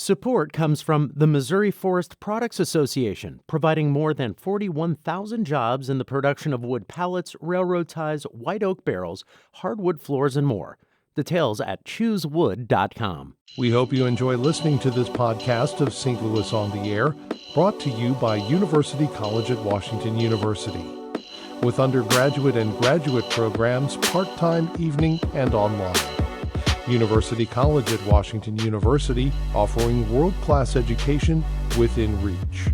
Support comes from the Missouri Forest Products Association, providing more than 41,000 jobs in the production of wood pallets, railroad ties, white oak barrels, hardwood floors, and more. Details at choosewood.com. We hope you enjoy listening to this podcast of St. Louis on the Air, brought to you by University College at Washington University. With undergraduate and graduate programs, part-time, evening, and online. University College at Washington University, offering world-class education within reach.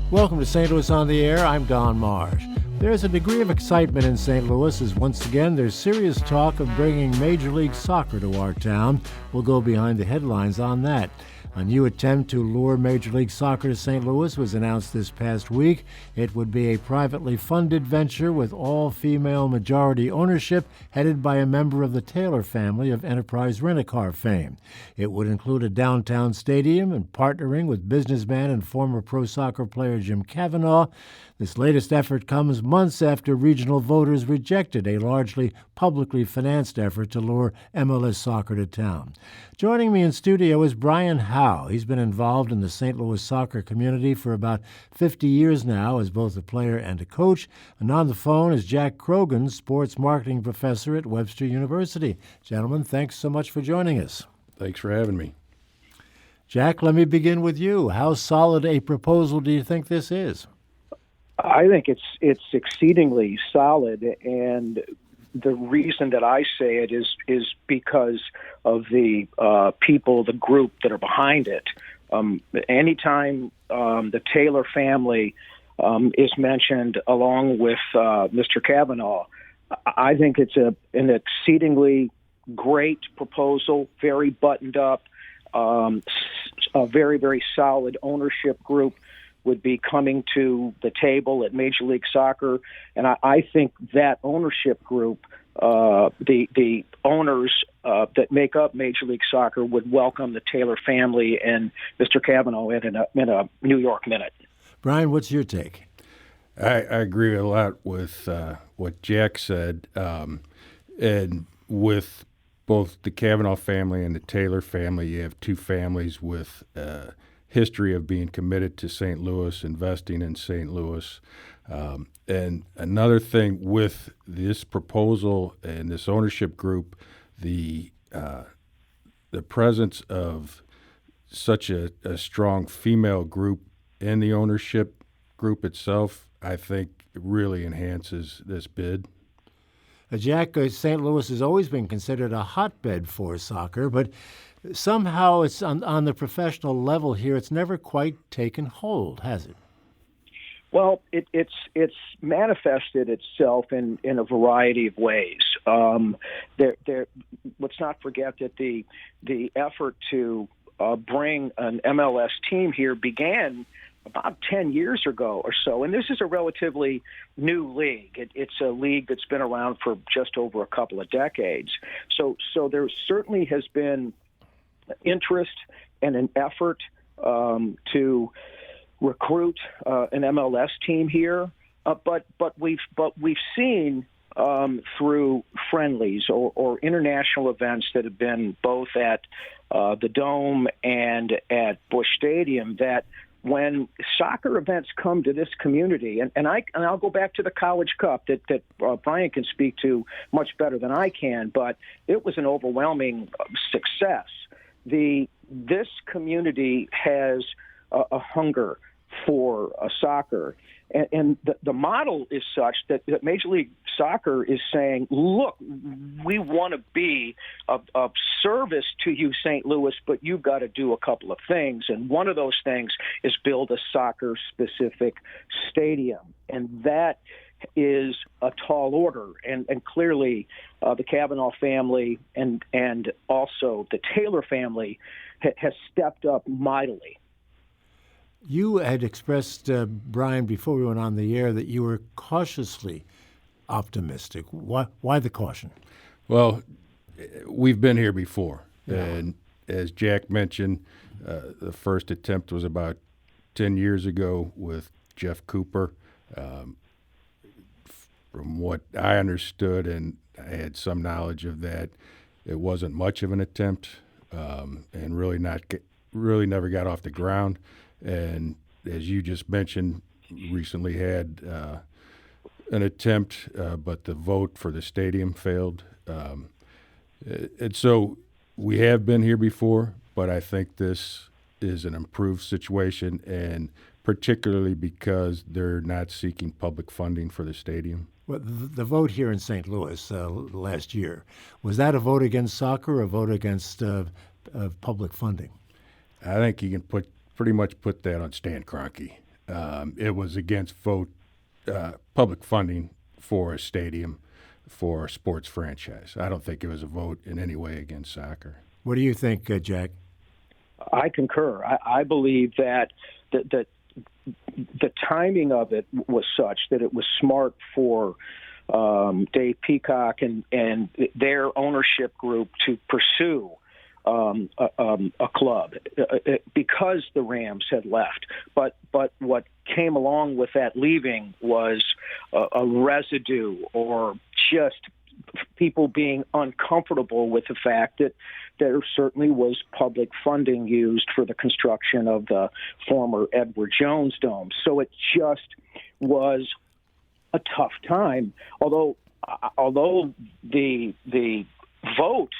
Welcome to St. Louis on the Air. I'm Don Marsh. There's a degree of excitement in St. Louis as once again there's serious talk of bringing Major League Soccer to our town. We'll go behind the headlines on that. A new attempt to lure Major League Soccer to St. Louis was announced this past week. It would be a privately funded venture with all-female majority ownership headed by a member of the Taylor family of Enterprise Rent-A-Car fame. It would include a downtown stadium and partnering with businessman and former pro soccer player Jim Cavanaugh. This latest effort comes months after regional voters rejected a largely publicly financed effort to lure MLS soccer to town. Joining me in studio is Brian Howe. He's been involved in the St. Louis soccer community for about 50 years now as both a player and a coach. And on the phone is Jack Croghan, sports marketing professor at Webster University. Gentlemen, thanks so much for joining us. Thanks for having me. Jack, let me begin with you. How solid a proposal do you think this is? I think it's exceedingly solid, and the reason that I say it is because of the people, the group that are behind it. Anytime the Taylor family is mentioned along with Mr. Cavanaugh, I think it's an exceedingly great proposal, very buttoned up, a very, very solid ownership group would be coming to the table at Major League Soccer, and I think that ownership group, the owners that make up Major League Soccer, would welcome the Taylor family and Mr. Cavanaugh in a New York minute. Brian, what's your take? I agree a lot with what Jack said, and with both the Cavanaugh family and the Taylor family, you have two families with history of being committed to St. Louis, investing in St. Louis. And another thing with this proposal and this ownership group, the presence of such a strong female group in the ownership group itself, I think really enhances this bid. Jack, St. Louis has always been considered a hotbed for soccer, but somehow it's on the professional level here, it's never quite taken hold, has it? Well, it's manifested itself in a variety of ways. Let's not forget that the effort to bring an MLS team here began about 10 years ago or so, and this is a relatively new league. It's a league that's been around for just over a couple of decades. So there certainly has been interest and an effort to recruit an MLS team here, but we've seen through friendlies or international events that have been both at the Dome and at Busch Stadium that when soccer events come to this community, and I'll go back to the College Cup that Brian can speak to much better than I can, but it was an overwhelming success. This community has a hunger for soccer, and the model is such that Major League Soccer is saying, look, we want to be of service to you, St. Louis, but you've got to do a couple of things, and one of those things is build a soccer-specific stadium, and that is a tall order, and clearly the Cavanaugh family and also the Taylor family has stepped up mightily. You had expressed, Brian, before we went on the air, that you were cautiously optimistic. Why the caution? Well, we've been here before, Yeah. and as Jack mentioned, the first attempt was about 10 years ago with Jeff Cooper. From what I understood, and I had some knowledge of that. It wasn't much of an attempt, and really never got off the ground. And as you just mentioned, recently had an attempt, but the vote for the stadium failed. And so we have been here before, but I think this is an improved situation, and particularly because they're not seeking public funding for the stadium. Well, the vote here in St. Louis last year, was that a vote against soccer or a vote against public funding? I think you can pretty much put that on Stan Kroenke. It was against public funding for a stadium for a sports franchise. I don't think it was a vote in any way against soccer. What do you think, Jack? I concur. I believe that the timing of it was such that it was smart for Dave Peacock and their ownership group to pursue a club because the Rams had left. But what came along with that leaving was a residue, or just people being uncomfortable with the fact that there certainly was public funding used for the construction of the former Edward Jones Dome. So it just was a tough time. Although the vote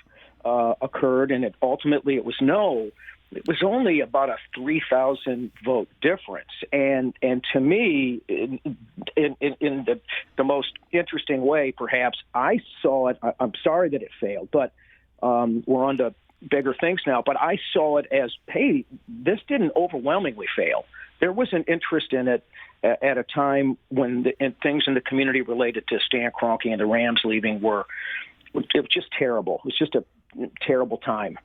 occurred and it was no, it was only about a 3,000 vote difference. And to me, in the most interesting way, perhaps, I saw it. I'm sorry that it failed, but we're on to bigger things now. But I saw it as, hey, this didn't overwhelmingly fail. There was an interest in it at a time when things in the community related to Stan Kroenke and the Rams leaving it was just terrible. It was just a terrible time.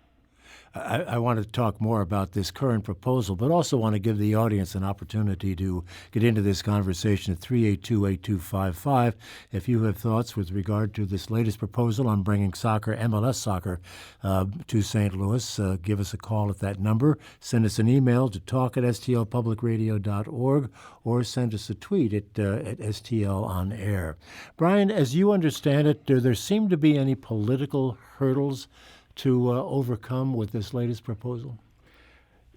I want to talk more about this current proposal, but also want to give the audience an opportunity to get into this conversation at 382-8255. If you have thoughts with regard to this latest proposal on bringing MLS soccer to St. Louis, give us a call at that number. Send us an email to talk@stlpublicradio.org or send us a tweet at STL on air. Brian, as you understand it, do there seem to be any political hurdles to overcome with this latest proposal?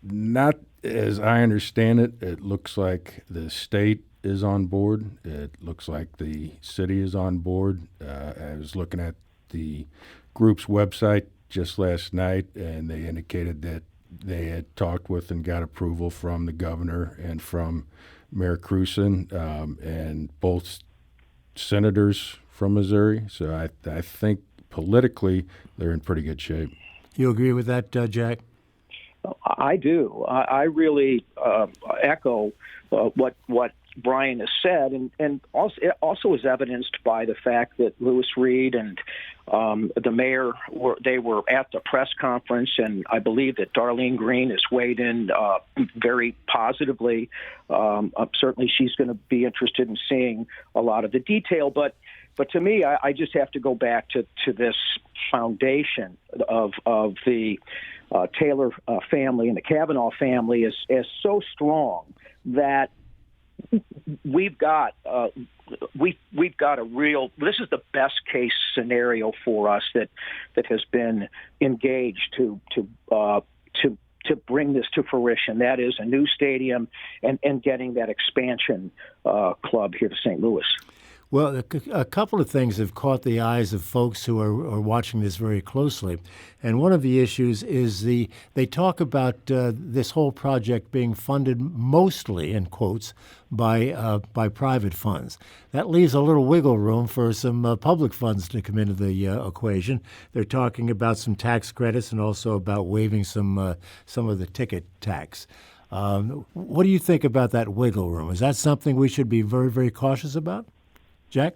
Not as I understand it. It looks like the state is on board. It looks like the city is on board. I was looking at the group's website just last night, and they indicated that they had talked with and got approval from the governor and from Mayor Croghan, and both senators from Missouri. So I think politically, they're in pretty good shape. You agree with that, Jack? I do. I really echo what Brian has said, and also it also is evidenced by the fact that Louis Reed and the mayor were at the press conference, and I believe that Darlene Green has weighed in very positively. Certainly, she's going to be interested in seeing a lot of the detail, but to me, I just have to go back to this foundation of the Taylor family and the Kavanaugh family is so strong that we've got a real. This is the best case scenario for us that has been engaged to bring this to fruition. That is a new stadium and getting that expansion club here to St. Louis. Well, a couple of things have caught the eyes of folks who are watching this very closely. And one of the issues is they talk about this whole project being funded mostly, in quotes, by private funds. That leaves a little wiggle room for some public funds to come into the equation. They're talking about some tax credits and also about waiving some of the ticket tax. What do you think about that wiggle room? Is that something we should be very, very cautious about? Jack?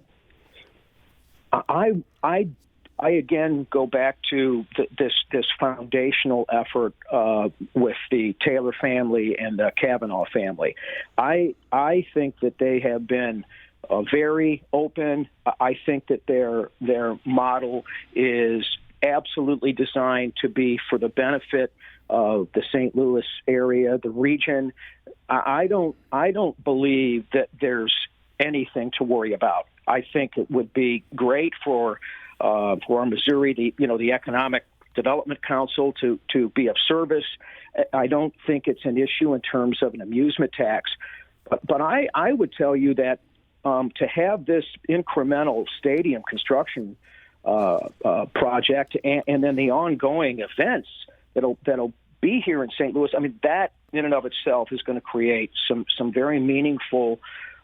I again go back to this foundational effort with the Taylor family and the Kavanaugh family. I think that they have been very open. I think that their model is absolutely designed to be for the benefit of the St. Louis area, the region. I don't believe that there's anything to worry about. I think it would be great for for Missouri, the Economic Development Council to be of service. I don't think it's an issue in terms of an amusement tax. But I would tell you that to have this incremental stadium construction project and then the ongoing events that'll be here in St. Louis, I mean, that in and of itself is going to create some very meaningful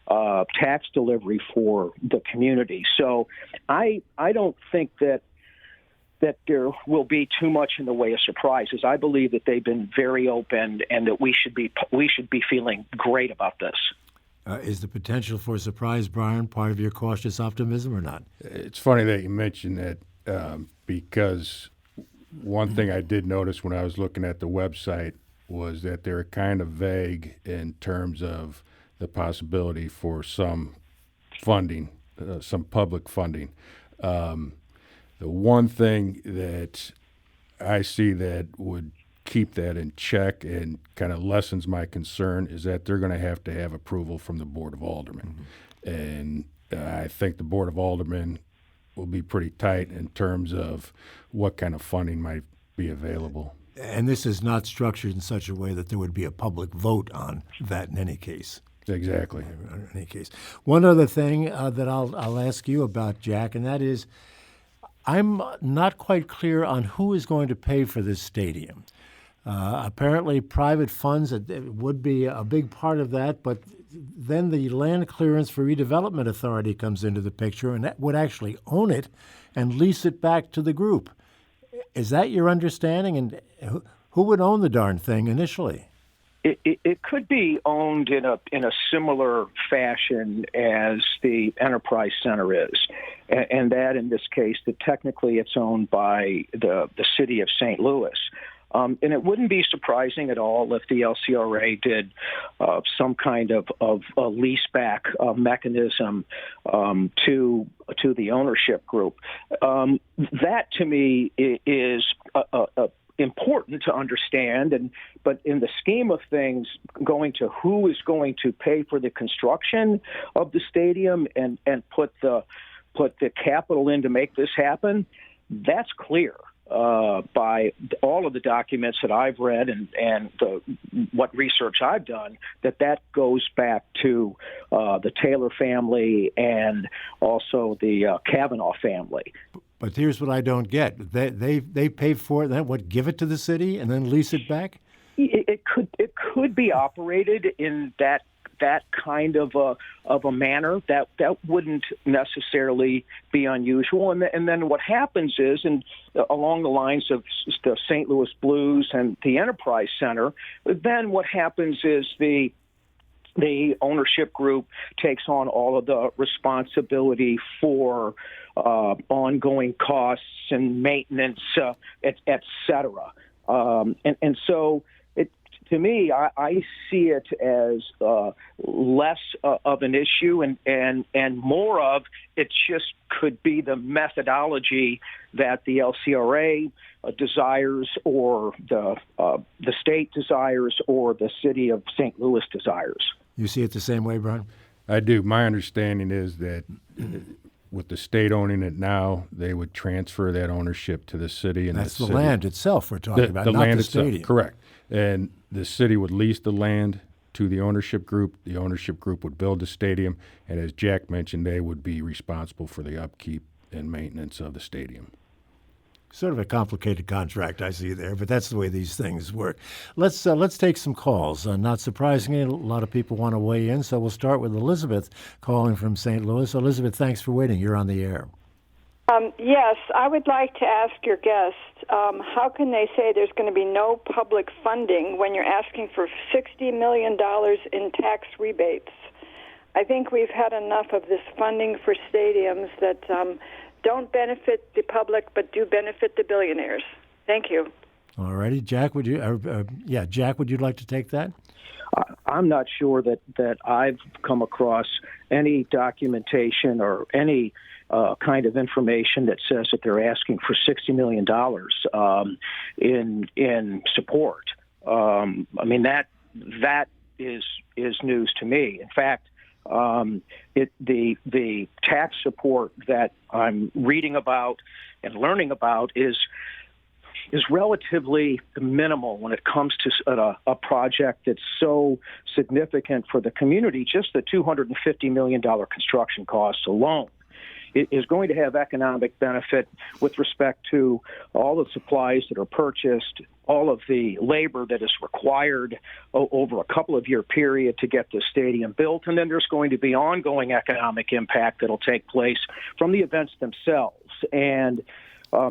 tax delivery for the community. So I don't think that there will be too much in the way of surprises. I believe that they've been very open and that we should be feeling great about this. Is the potential for a surprise, Brian, part of your cautious optimism or not? It's funny that you mentioned that because one thing I did notice when I was looking at the website was that they're kind of vague in terms of the possibility for some funding, some public funding. The one thing that I see that would keep that in check and kind of lessens my concern is that they're going to have approval from the Board of Aldermen. Mm-hmm. And I think the Board of Aldermen will be pretty tight in terms of what kind of funding might be available. And this is not structured in such a way that there would be a public vote on that in any case. Exactly. In any case. One other thing that I'll ask you about, Jack, and that is I'm not quite clear on who is going to pay for this stadium. Apparently, private funds would be a big part of that, but then the Land Clearance for Redevelopment Authority comes into the picture, and that would actually own it and lease it back to the group. Is that your understanding? And who would own the darn thing initially? It could be owned in a similar fashion as the Enterprise Center is, and that in this case, that technically it's owned by the city of St. Louis. And it wouldn't be surprising at all if the LCRA did some kind of a leaseback mechanism to the ownership group. That to me is important to understand, but in the scheme of things, going to who is going to pay for the construction of the stadium and put the capital in to make this happen, that's clear. By all of the documents that I've read and what research I've done, that goes back to the Taylor family and also the Kavanaugh family. But here's what I don't get: they pay for it, then what? Give it to the city and then lease it back? It could be operated in that kind of a manner that wouldn't necessarily be unusual. And then what happens is, and along the lines of the St. Louis Blues and the Enterprise Center, then what happens is the ownership group takes on all of the responsibility for ongoing costs and maintenance, et cetera. And so to me, I see it as less of an issue and more of it just could be the methodology that the LCRA desires or the state desires or the city of St. Louis desires. You see it the same way, Brian? I do. My understanding is that with the state owning it now, they would transfer that ownership to the city. And that's the land itself we're talking about, the not land the itself, stadium. correct. And the city would lease the land to the ownership group. The ownership group would build the stadium. And as Jack mentioned, they would be responsible for the upkeep and maintenance of the stadium. Sort of a complicated contract I see there, but that's the way these things work. Let's take some calls. Not surprisingly, a lot of people want to weigh in, so we'll start with Elizabeth calling from St. Louis. Elizabeth, thanks for waiting. You're on the air. Yes, I would like to ask your guest, how can they say there's going to be no public funding when you're asking for $60 million in tax rebates? I think we've had enough of this funding for stadiums that don't benefit the public but do benefit the billionaires. Thank you. All righty. Jack, would you like to take that? I'm not sure that I've come across any documentation or any kind of information that says that they're asking for $60 million in support. I mean, that is news to me. In fact, The tax support that I'm reading about and learning about is relatively minimal when it comes to a project that's so significant for the community. Just the $250 million construction costs alone is going to have economic benefit with respect to all the supplies that are purchased, all of the labor that is required over a couple of year period to get the stadium built. And then there's going to be ongoing economic impact that'll take place from the events themselves. And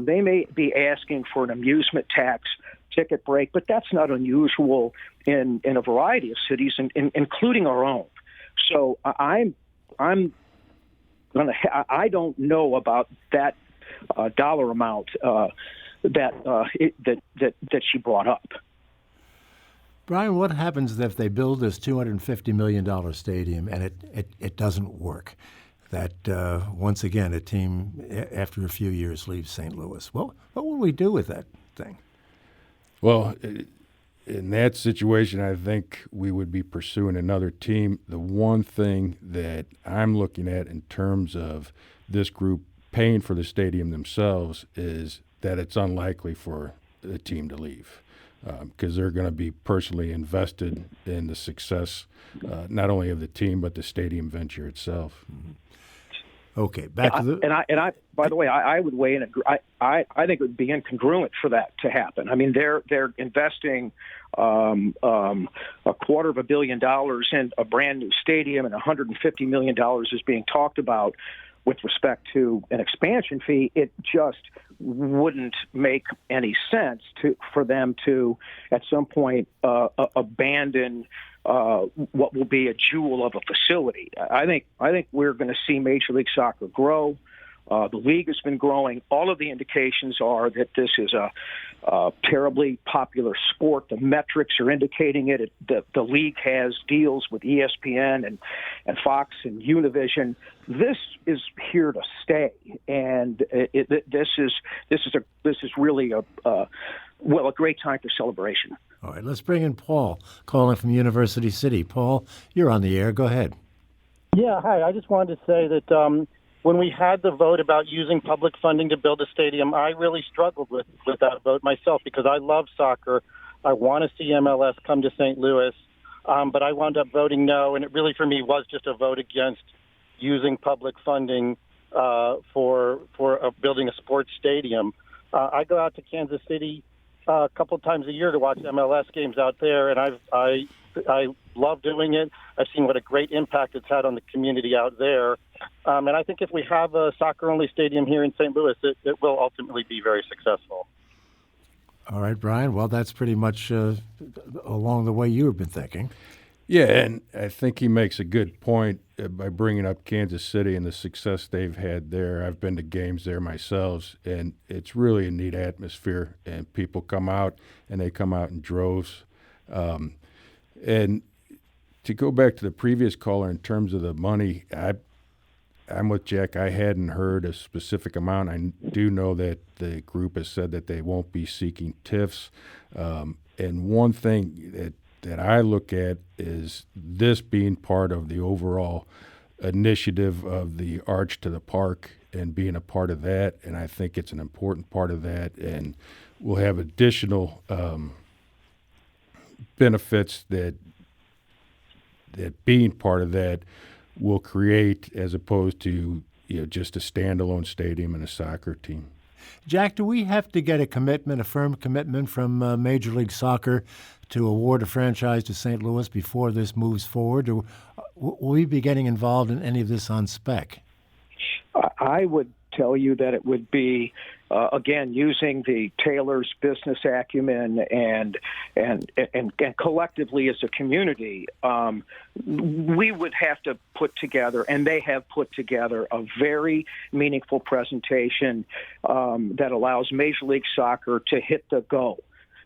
they may be asking for an amusement tax ticket break, but that's not unusual in a variety of cities, including our own. So I don't know about that dollar amount that she brought up. Brian, what happens if they build this $250 million stadium and it doesn't work? That once again, a team after a few years leaves St. Louis. Well, what will we do with that thing? Well, in that situation, I think we would be pursuing another team. The one thing that I'm looking at in terms of this group paying for the stadium themselves is that it's unlikely for the team to leave because they're going to be personally invested in the success not only of the team but the stadium venture itself. Mm-hmm. Okay, back to the... And I by the way, I would weigh in. I think it would be incongruent for that to happen. I mean, they're investing $250 million in a brand new stadium, and $150 million is being talked about with respect to an expansion fee. It just wouldn't make any sense for them to, at some point, abandon what will be a jewel of a facility. I think we're going to see Major League Soccer grow. The league has been growing. All of the indications are that this is a terribly popular sport. The metrics are indicating it. The league has deals with ESPN and Fox and Univision. This is here to stay, and this is really a great time for celebration. All right, let's bring in Paul, calling from University City. Paul, you're on the air. Go ahead. Yeah, hi. I just wanted to say that when we had the vote about using public funding to build a stadium, I really struggled with that vote myself because I love soccer. I want to see MLS come to St. Louis, but I wound up voting no, and it really, for me, was just a vote against using public funding for building a sports stadium. I go out to Kansas City a couple of times a year to watch MLS games out there, and I love doing it. I've seen what a great impact it's had on the community out there. And I think if we have a soccer-only stadium here in St. Louis, it will ultimately be very successful. All right, Brian. Well, that's pretty much along the way you have been thinking. Yeah, and I think he makes a good point by bringing up Kansas City and the success they've had there. I've been to games there myself, and it's really a neat atmosphere, and people come out, and they come out in droves. And to go back to the previous caller in terms of the money, I'm with Jack. I hadn't heard a specific amount. I do know that the group has said that they won't be seeking TIFs. And one thing that I look at is this being part of the overall initiative of the Arch to the Park and being a part of that. And I think it's an important part of that. And we'll have additional benefits that being part of that will create, as opposed to just a standalone stadium and a soccer team. Jack, do we have to get a firm commitment from Major League Soccer to award a franchise to St. Louis before this moves forward? Or will we be getting involved in any of this on spec? I would tell you that it would be, again, using the Taylor's business acumen and collectively as a community, we would have to put together, and they have put together, a very meaningful presentation that allows Major League Soccer to hit the go.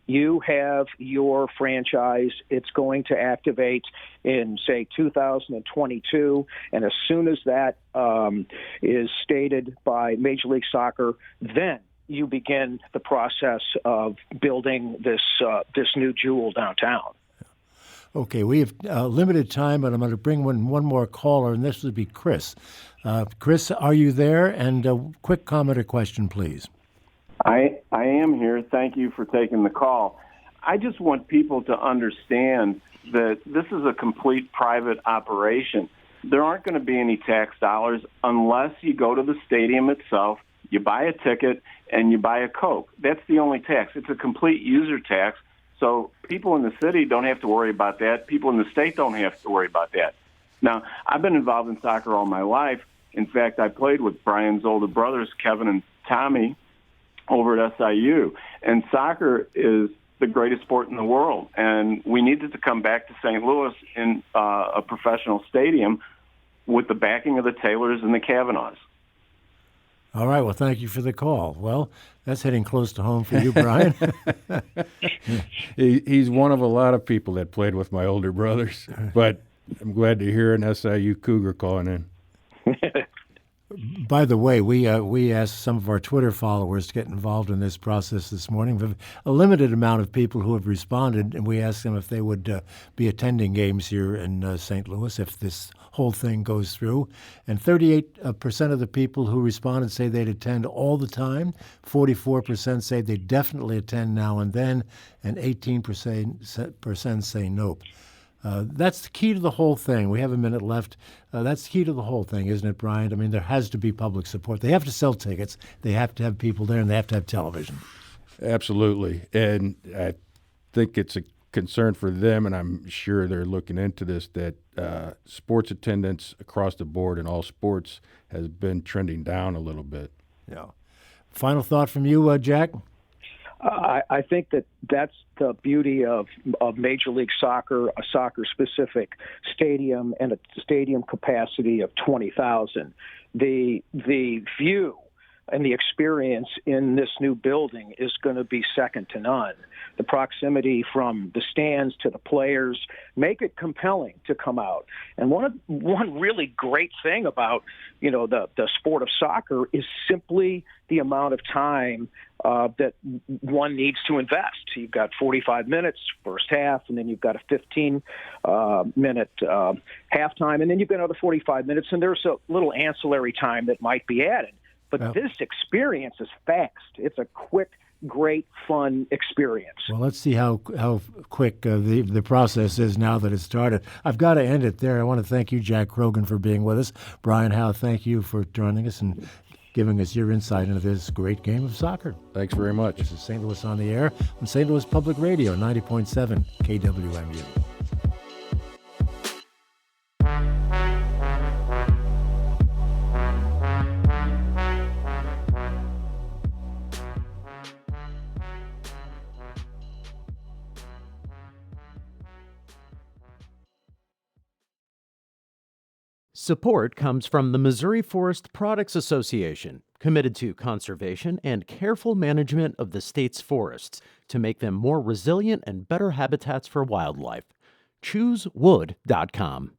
You have your franchise. It's going to activate in, say, 2022. And as soon as that is stated by Major League Soccer, then you begin the process of building this new jewel downtown. Okay, we have limited time, but I'm going to bring one more caller, and this would be Chris. Chris, are you there? And a quick comment or question, please. I am here. Thank you for taking the call. I just want people to understand that this is a complete private operation. There aren't going to be any tax dollars unless you go to the stadium itself, you buy a ticket, and you buy a Coke. That's the only tax. It's a complete user tax. So people in the city don't have to worry about that. People in the state don't have to worry about that. Now, I've been involved in soccer all my life. In fact, I played with Brian's older brothers, Kevin and Tommy, over at SIU. And soccer is the greatest sport in the world. And we needed to come back to St. Louis in a professional stadium with the backing of the Taylors and the Kavanaughs. All right. Well, thank you for the call. Well, that's hitting close to home for you, Brian. He's one of a lot of people that played with my older brothers, but I'm glad to hear an SIU Cougar calling in. By the way, we asked some of our Twitter followers to get involved in this process this morning. We have a limited amount of people who have responded, and we asked them if they would be attending games here in St. Louis if this whole thing goes through. And 38% of the people who responded say they'd attend all the time. 44% say they definitely attend now and then, and 18% say nope. That's the key to the whole thing. We have a minute left. That's the key to the whole thing, isn't it, Brian? I mean, there has to be public support. They have to sell tickets. They have to have people there, and they have to have television. Absolutely. And I think it's a concern for them, and I'm sure they're looking into this, that sports attendance across the board in all sports has been trending down a little bit. Yeah. Final thought from you, Jack? I think that's the beauty of Major League Soccer, a soccer-specific stadium and a stadium capacity of 20,000. The view and the experience in this new building is going to be second to none. The proximity from the stands to the players make it compelling to come out. And one really great thing about the sport of soccer is simply the amount of time that one needs to invest. You've got 45 minutes first half, and then you've got a 15-minute halftime, and then you've got another 45 minutes, and there's a little ancillary time that might be added. But this experience is fast. It's a quick, great, fun experience. Well, let's see how quick the process is now that it's started. I've got to end it there. I want to thank you, Jack Croghan, for being with us. Brian Howe, thank you for joining us and giving us your insight into this great game of soccer. Thanks very much. This is St. Louis on the Air on St. Louis Public Radio, 90.7 KWMU. Support comes from the Missouri Forest Products Association, committed to conservation and careful management of the state's forests to make them more resilient and better habitats for wildlife. ChooseWood.com.